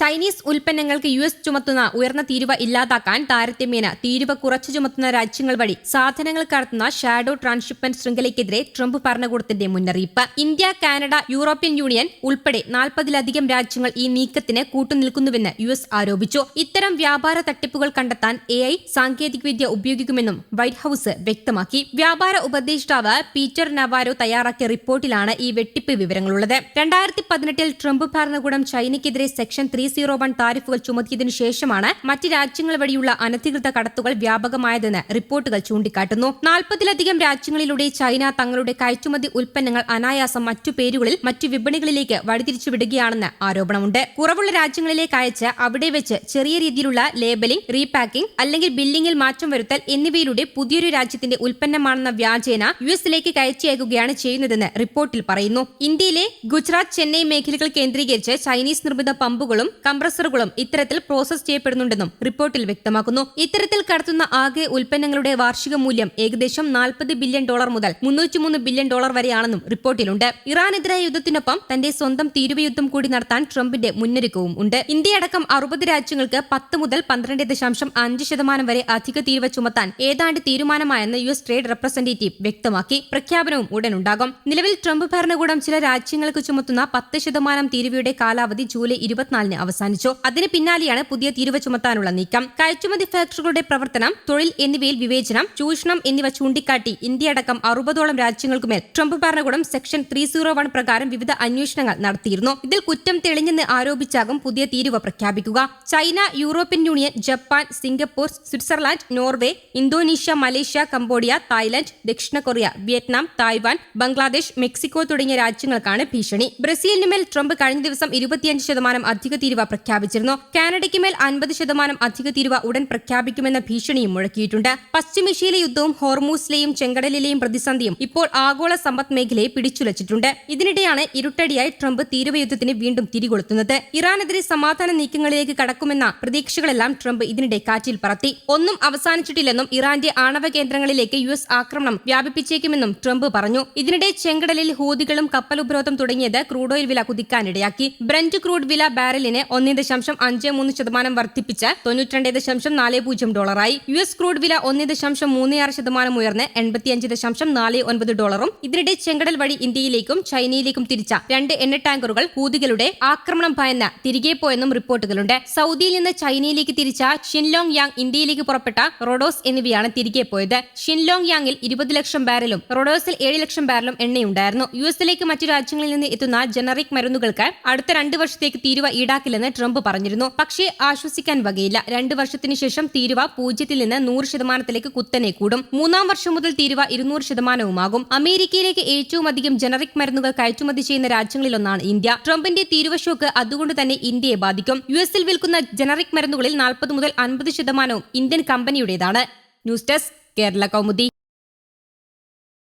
Chinese ഉൽപ്പന്നങ്ങൾക്ക് US ചുമത്തുന്ന ഉയർന്ന തീരുവ ഇല്ലാതാക്കാൻ താരതമ്യേന തീരുവ കുറച്ചു ചുമത്തുന്ന രാജ്യങ്ങൾ വഴി സാധനങ്ങൾ കടത്തുന്ന ഷാഡോ ട്രാൻസ്ഷിപ്മെന്റ് ശൃംഖലയ്ക്കെതിരെ ട്രംപ് ഭരണകൂടത്തിന്റെ മുന്നറിയിപ്പ്. ഇന്ത്യ, കാനഡ, യൂറോപ്യൻ യൂണിയൻ ഉൾപ്പെടെ 40-ലധികം രാജ്യങ്ങൾ ഈ നീക്കത്തിന് കൂട്ടുനിൽക്കുന്നുവെന്ന് യുഎസ് ആരോപിച്ചു. ഇത്തരം വ്യാപാര തട്ടിപ്പുകൾ കണ്ടെത്താൻ AI സാങ്കേതികവിദ്യ ഉപയോഗിക്കുമെന്നും വൈറ്റ് ഹൌസ് വ്യക്തമാക്കി. വ്യാപാര ഉപദേഷ്ടാവ് പീറ്റർ നവാരോ തയ്യാറാക്കിയ റിപ്പോർട്ടിലാണ് ഈ വെട്ടിപ്പ് വിവരങ്ങളുള്ളത്. 2018 ട്രംപ് ഭരണകൂടം ചൈനയ്ക്കെതിരെ സെക്ഷൻ 301 താരിഫുകൾ ചുമത്തിയതിനു ശേഷമാണ് മറ്റ് രാജ്യങ്ങൾ വഴിയുള്ള അനധികൃത കടത്തുകൾ വ്യാപകമായതെന്ന് റിപ്പോർട്ടുകൾ ചൂണ്ടിക്കാട്ടുന്നു. 40-ലധികം രാജ്യങ്ങളിലൂടെ ചൈന തങ്ങളുടെ കയറ്റുമതി ഉൽപ്പന്നങ്ങൾ അനായാസം മറ്റു പേരുകളിൽ മറ്റു വിപണികളിലേക്ക് വഴിതിരിച്ചുവിടുകയാണെന്ന് ആരോപണമുണ്ട്. കുറവുള്ള രാജ്യങ്ങളിലേക്ക് അയച്ച് അവിടെ വെച്ച് ചെറിയ രീതിയിലുള്ള ലേബലിംഗ്, റീപാക്കിംഗ് അല്ലെങ്കിൽ ബില്ലിംഗിൽ മാറ്റം വരുത്തൽ എന്നിവയിലൂടെ പുതിയൊരു രാജ്യത്തിന്റെ ഉൽപ്പന്നമാണെന്ന വ്യാജേന യുഎസിലേക്ക് കയറ്റിയയക്കുകയാണ് ചെയ്യുന്നതെന്ന് റിപ്പോർട്ടിൽ പറയുന്നു. ഇന്ത്യയിലെ ഗുജറാത്ത്, ചെന്നൈ മേഖലകൾ കേന്ദ്രീകരിച്ച് ചൈനീസ് നിർമ്മിത പമ്പുകളും കംപ്രസറുകളും ഇത്തരത്തിൽ പ്രോസസ് ചെയ്യപ്പെടുന്നുണ്ടെന്നും റിപ്പോർട്ടിൽ വ്യക്തമാക്കുന്നു. ഇത്തരത്തിൽ കടത്തുന്ന ആകെ ഉൽപ്പന്നങ്ങളുടെ വാർഷിക മൂല്യം ഏകദേശം $40 ബില്യൺ മുതൽ $303 ബില്യൺ വരെയാണെന്നും റിപ്പോർട്ടിലുണ്ട്. ഇറാനെതിരായ യുദ്ധത്തിനൊപ്പം തന്റെ സ്വന്തം തീരുവ യുദ്ധം കൂടി നടത്താൻ ട്രംപിന്റെ മുന്നൊരുക്കവും ഉണ്ട്. ഇന്ത്യയടക്കം 60 രാജ്യങ്ങൾക്ക് 10 മുതൽ 12.5% വരെ അധിക തീരുവ ചുമത്താൻ ഏതാണ്ട് തീരുമാനമായെന്ന് യുഎസ് ട്രേഡ് റെപ്രസെന്റേറ്റീവ് വ്യക്തമാക്കി. പ്രഖ്യാപനവും ഉടനുണ്ടാകും. നിലവിൽ ട്രംപ് ഭരണകൂടം ചില രാജ്യങ്ങൾക്ക് ചുമത്തുന്ന 10% തീരുവയുടെ കാലാവധി ജൂലൈ 24 അവസാനിച്ചു. അതിന് പിന്നാലെയാണ് പുതിയ തീരുവ ചുമത്താനുള്ള നീക്കം. കയറ്റുമതി ഫാക്ടറികളുടെ പ്രവർത്തനം, തൊഴിൽ എന്നിവയിൽ വിവേചനം, ചൂഷണം എന്നിവ ചൂണ്ടിക്കാട്ടി ഇന്ത്യയടക്കം 60ഓളം രാജ്യങ്ങൾക്കുമേൽ ട്രംപ് ഭരണകൂടം സെക്ഷൻ 301 പ്രകാരം വിവിധ അന്വേഷണങ്ങൾ നടത്തിയിരുന്നു. ഇതിൽ കുറ്റം തെളിഞ്ഞെന്ന് ആരോപിച്ചാകും പുതിയ തീരുവ പ്രഖ്യാപിക്കുക. China, European Union, Japan, Singapore, Switzerland, Norway, Indonesia, Malaysia, Cambodia, Thailand, ദക്ഷിണ Korea, Vietnam, Taiwan, Bangladesh, Mexico തുടങ്ങിയ രാജ്യങ്ങൾക്കാണ് ഭീഷണി. ബ്രസീലിനുമേൽ ട്രംപ് കഴിഞ്ഞ ദിവസം 25% അധിക തീരുവ പ്രഖ്യാപിച്ചിരുന്നു. കാനഡയ്ക്ക് മേൽ 50% അധിക തീരുവ ഉടൻ പ്രഖ്യാപിക്കുമെന്ന ഭീഷണിയും മുഴക്കിയിട്ടുണ്ട്. പശ്ചിമേഷ്യയിലെ യുദ്ധവും ഹോർമൂസിലെയും ചെങ്കടലിലെയും പ്രതിസന്ധിയും ഇപ്പോൾ ആഗോള സമ്പദ് മേഖലയെ പിടിച്ചുലച്ചിട്ടുണ്ട്. ഇതിനിടെയാണ് ഇരുട്ടടിയായി ട്രംപ് തീരുവ യുദ്ധത്തിന് വീണ്ടും തിരികൊളുത്തുന്നത്. ഇറാനെതിരെ സമാധാന നീക്കങ്ങളിലേക്ക് കടക്കുമെന്ന പ്രതീക്ഷകളെല്ലാം ട്രംപ് ഇതിനിടെ കാറ്റിൽ പറത്തി. ഒന്നും അവസാനിച്ചിട്ടില്ലെന്നും ഇറാന്റെ ആണവ കേന്ദ്രങ്ങളിലേക്ക് യുഎസ് ആക്രമണം വ്യാപിപ്പിച്ചേക്കുമെന്നും ട്രംപ് പറഞ്ഞു. ഇതിനിടെ ചെങ്കടലിൽ ഹൂതികളും കപ്പൽ ഉപരോധം തുടങ്ങിയത് ക്രൂഡ് ഓയിൽ വില കുതിക്കാനിടയാക്കി. ബ്രന്റ് ക്രൂഡ് വില ബാരലിന് 1.53% വർദ്ധിപ്പിച്ച് $92.40 യുഎസ് ക്രൂഡ് വില 1.36% ഉയർന്ന് $85.49. ഇതിനിടെ ചെങ്കടൽ വഴി ഇന്ത്യയിലേക്കും ചൈനയിലേക്കും തിരിച്ച 2 എണ്ണ ടാങ്കറുകൾ ഹൂതികളുടെ ആക്രമണം ഭയന്ന് തിരികെ പോയെന്നും റിപ്പോർട്ടുകളുണ്ട്. സൗദിയിൽ നിന്ന് ചൈനയിലേക്ക് തിരിച്ച ഷിൻലോങ് യാങ്, ഇന്ത്യയിലേക്ക് പുറപ്പെട്ട റോഡോസ് എന്നിവയാണ് തിരികെ പോയത്. ഷിൻലോങ് യാങ്ങിൽ 20 ലക്ഷം ബാരലും റോഡോസിൽ 7 ലക്ഷം ബാരലും എണ്ണയുണ്ടായിരുന്നു. യുഎസിലേക്ക് മറ്റു രാജ്യങ്ങളിൽ നിന്ന് എത്തുന്ന ജനറിക് മരുന്നുകൾക്ക് അടുത്ത 2 വർഷത്തേക്ക് തീരുവ ഈടാക്കില്ലെന്ന് ട്രംപ് പറഞ്ഞിരുന്നു. പക്ഷേ ആശ്വസിക്കാൻ വകയില്ല. 2 വർഷത്തിന് ശേഷം തീരുവ 0-ൽ നിന്ന് 100%-ലേക്ക് കുത്തനെ കൂടും. 3-ാം വർഷം മുതൽ തീരുവ 200%-ആകും. അമേരിക്കയിലേക്ക് ഏറ്റവും അധികം ജനറിക് മരുന്നുകൾ കയറ്റുമതി ചെയ്യുന്ന രാജ്യങ്ങളിലൊന്നാണ് ഇന്ത്യ. ട്രംപിന്റെ തീരുവ ഷോക്ക് അതുകൊണ്ട് തന്നെ ഇന്ത്യയെ ബാധിക്കും. യുഎസിൽ വിൽക്കുന്ന ജനറിക് മരുന്നുകളിൽ 40 മുതൽ 50% ഇന്ത്യൻ കമ്പനിയുടേതാണ്. News desk, Kerala Kaumudi.